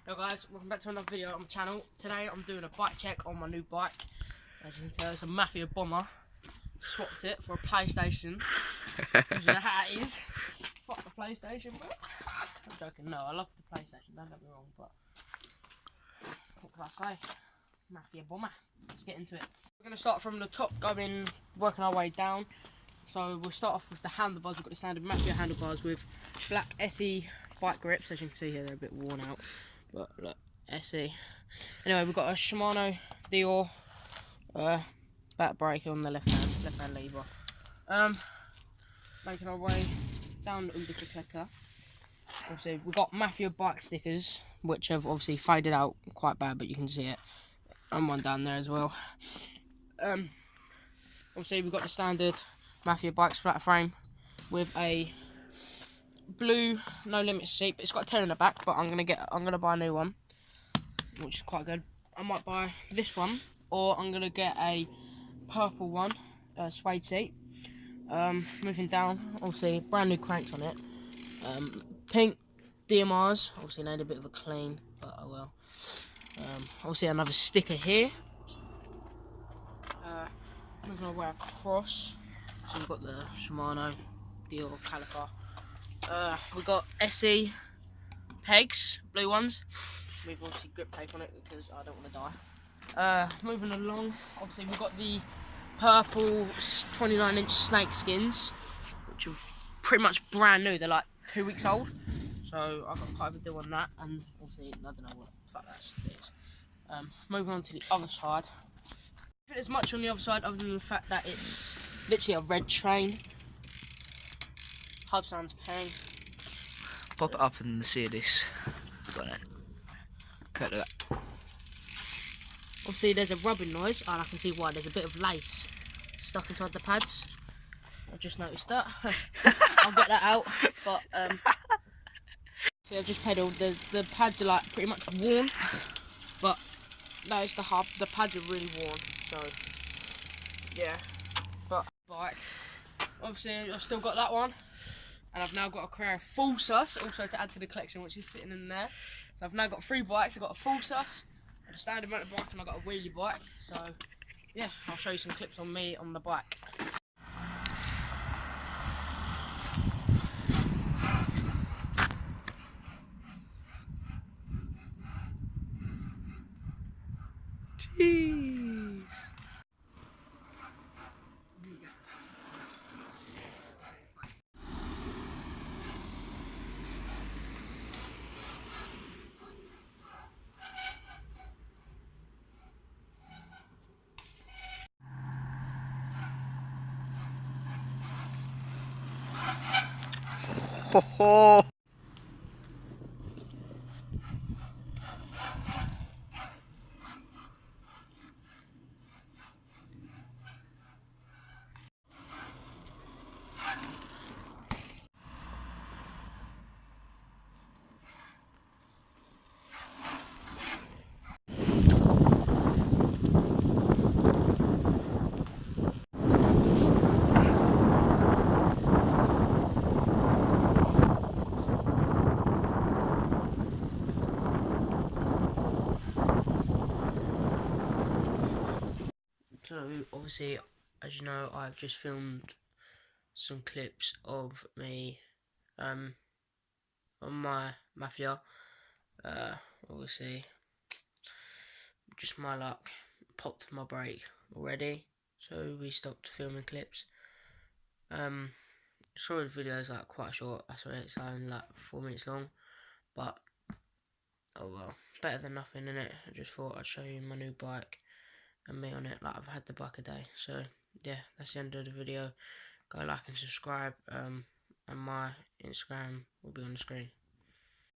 Hello guys, welcome back to another video on my channel. Today I'm doing a bike check on my new bike. As you can tell, it's a Mafia Bomber. Swapped it for a PlayStation. You know how it is. Fuck the PlayStation, bro. I'm joking, no, I love the PlayStation, don't get me wrong, but what can I say? Mafia Bomber. Let's get into it. We're going to start from the top, working our way down. So we'll start off with the handlebars. We've got the standard Mafia handlebars with black SE bike grips. As you can see here, they're a bit worn out. But look, SE. Anyway, we've got a Shimano Dior back brake on the left hand lever. Making our way down the bicicleta. Obviously, we've got Mafia bike stickers, which have obviously faded out quite bad, but you can see it. And one down there as well. Obviously, we've got the standard Mafia bike splatter frame with a blue No Limit seat. It's got a tear in the back, but I'm gonna buy a new one, which is quite good. I might buy this one, or I'm gonna get a purple one, suede seat. Moving down, obviously brand new cranks on it. Pink DMRs, obviously need a bit of a clean, but I will. Obviously another sticker here. Moving our way across, so we've got the Shimano Dior caliper. We've got SE pegs, blue ones. We've obviously grip tape on it because I don't want to die. Moving along, obviously we've got the purple 29-inch snake skins, which are pretty much brand new. They're like 2 weeks old, so I've got quite a good deal on that. And obviously I don't know what the fuck that is. Moving on to the other side. I don't think there's much on the other side other than the fact that it's literally a red train. Hub sounds paying. Pop it up and see this. Got it. Look at that. Obviously there's a rubbing noise, and I can see why. There's a bit of lace stuck inside the pads. I've just noticed that. I'll get that out. But see, I've just pedalled. The pads are like pretty much worn, but no, it's the hub. The pads are really worn. So yeah, but bike. Obviously I've still got that one. And I've now got a Carrera Full Sus, also to add to the collection, which is sitting in there. So I've now got 3 bikes. I've got a Full Sus, a standard mountain bike, and I've got a wheelie bike. So, yeah, I'll show you some clips on me on the bike. Jeez. Ho ho. So, obviously, as you know, I've just filmed some clips of me on my Mafia. Obviously, just my luck, popped my brake already, so we stopped filming clips. Sorry the video is like quite short. That's why it's only like 4 minutes long, but oh well, better than nothing, innit? I just thought I'd show you my new bike and me on it. Like, I've had the bike a day. So yeah, that's the end of the video. Go like and subscribe, and my Instagram will be on the screen.